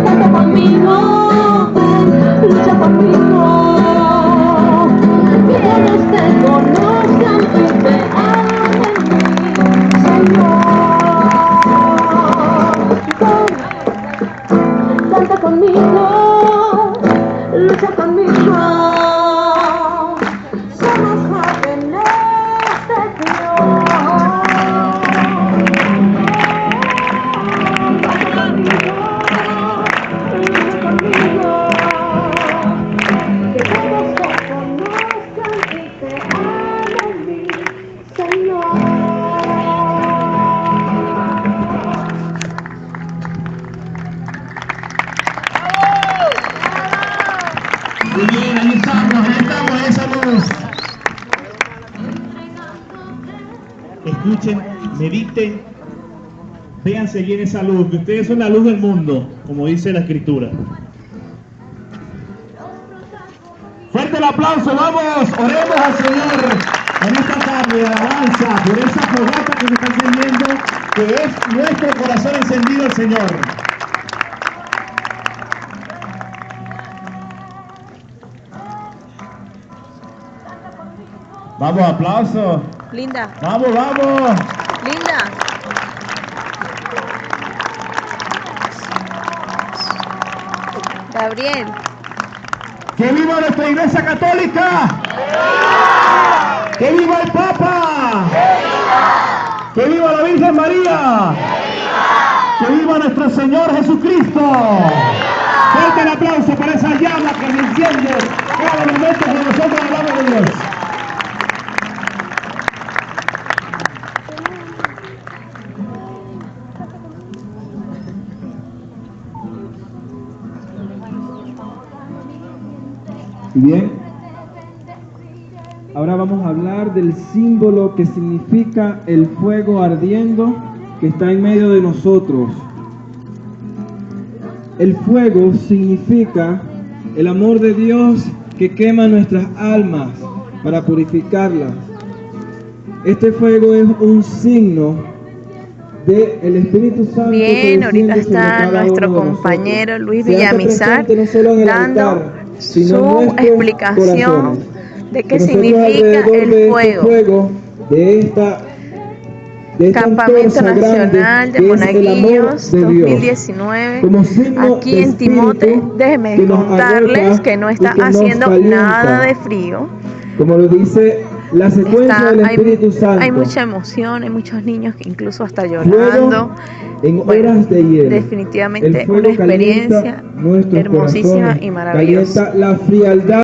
Canta conmigo, lucha conmigo. Quieres que conozcan y te amen, Señor. Canta conmigo, lucha conmigo. Somos jóvenes de Dios. Muy bien, ahí estamos, esa luz. Escuchen, mediten, véanse bien esa luz, que ustedes son la luz del mundo, como dice la Escritura. Fuerte el aplauso, vamos, oremos al Señor en esta tarde de alabanza por esa fogata que se está encendiendo, que es nuestro corazón encendido al Señor. Vamos, aplauso. Linda. Vamos, vamos. Linda. Gabriel. ¡Que viva nuestra Iglesia Católica! ¡Viva! ¡Que viva el Papa! ¡Viva! ¡Que viva la Virgen María! ¡Viva! ¡Que viva nuestro Señor Jesucristo! ¡Viva! Fuerte el aplauso para esa llama que se enciende cada momento que nosotros hablamos de Dios. Y bien, ahora vamos a hablar del símbolo que significa el fuego ardiendo que está en medio de nosotros. El fuego significa el amor de Dios que quema nuestras almas para purificarlas. Este fuego es un signo del Espíritu Santo. Bien, ahorita está nuestro compañero Luis Villamizar dando su explicación de qué significa el fuego. De Campamento Nacional de Monaguillos 2019 aquí en Timote. Déjenme contarles que no está haciendo nada de frío. Como lo dice la secuencia del Espíritu Santo. Hay mucha emoción, hay muchos niños que incluso hasta llorando. En horas de hielo. Definitivamente una experiencia hermosísima y maravillosa. Calienta la frialdad.